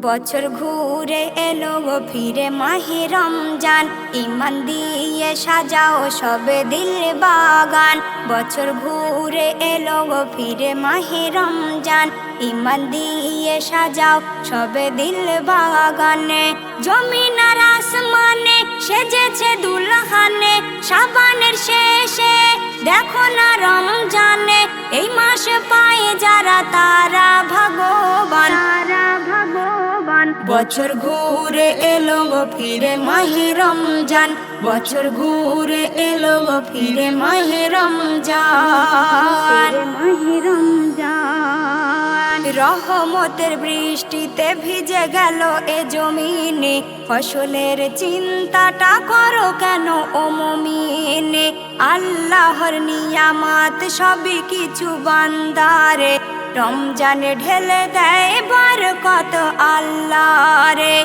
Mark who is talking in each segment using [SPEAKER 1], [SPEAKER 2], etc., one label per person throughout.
[SPEAKER 1] বছর ঘুরে এলো গো ফিরে মাহে রমজান, ইমান দিয়ে সাজাও সবে দিল বাগান। বছর ঘুরে এলো গো ফিরে মাহে রমজান, ইমান দিয়ে সাজাও সবে দিল বাগানে। জমিন আর আসমানে সেজেছে দুলহানে, শাবানের শেষে দেখো না রমজানে। এই মাস পায়ে যারা তারা ভাগ্যবান। বছর ঘুরে এলো গো ফিরে মাহে রমজান, বছর ঘুরে এলো গো ফিরে মাহে রমজান। রহমতের বৃষ্টিতে ভিজে গেল এ জমিনে, ফসলের চিন্তাটা করো কেন ও মুমিনে। আল্লাহর নিয়ামত সবই কিছু বান্দারে, রমজানে ঢেলে দেয় বরকত আল্লাহ রে।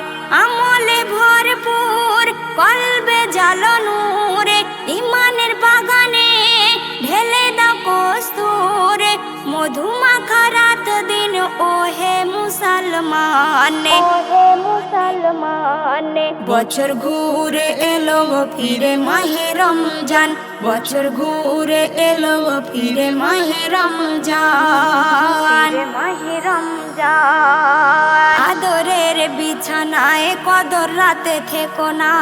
[SPEAKER 1] আমলে ভরপুর কলবে জালো নূরে, ইমানের বাগানে ঢেলে দাও কস্তুরে। মধুমাখা রাত দিন ওহে মুসলমানে, বছর ঘুরে এলো গো ফিরে মাহে রমজান, বছর ঘুরে এলো গো ফিরে মাহে রমজান। আদরের বিছানায় কদর রাতে থেকো না,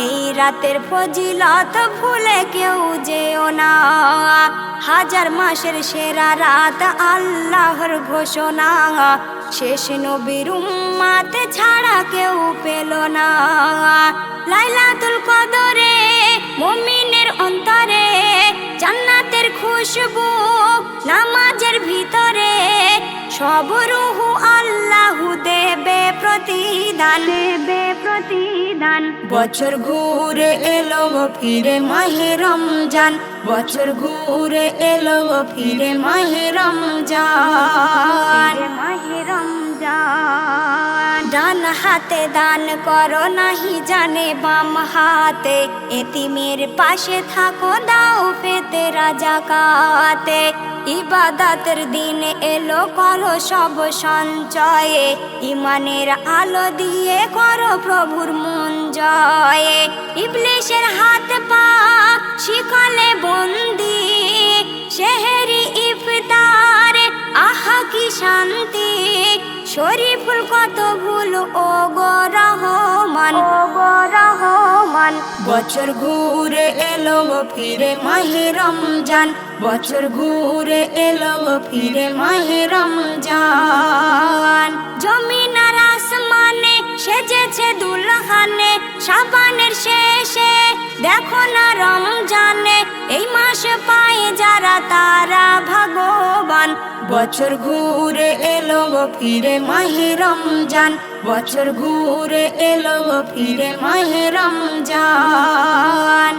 [SPEAKER 1] এই রাতের ফজিলত ভুলে কেউ যেও না। হাজার মাসের সেরা রাত আল্লাহর ঘোষণা, শেষ নবীর উম্মত ছাড়া কেউ পেল না। লাইলাতুল কদরে মুমিনের অন্তরে জান্নাতের খুশবু নামাজের ভিতরে, সব রুহু আল্লাহ দেবে প্রতিদান। বছর ঘুরে এলো গো ফিরে মাহে রমজান, বছর ঘুরে এলো গো ফিরে মাহে রমজান। ডান হাতে দান করো নাহি জানে বাম হাতে, এতিমের পাশে থাকো দাও পেতে রাজাকাতে। ইবাদতের দিন এলো করো সব সঞ্চয়ে, ইমানের আলো দিয়ে করো প্রভুর মন জয়ে। ইবলিশের হাত পা শিকলে বন্দি, সেহেরি ইফতারে আহা কি শান্তি। শরীফুল কত ভুল ও গো রহমান, বছর ঘুরে এলো গো ফিরে মাহে রমজান, বছর ঘুরে এলো গো ফিরে মাহে রমজান। জমিন আর আসমানে সেজেছে দুলহানে, শাবানের শেষে দেখো না রমজানে। এই মাস পায়ে যারা তারা ভাগ্যবান। বছর ঘুরে এলো গো ফিরে মাহে রমজান, বছর ঘুরে এলো গো ফিরে মাহে রমজান।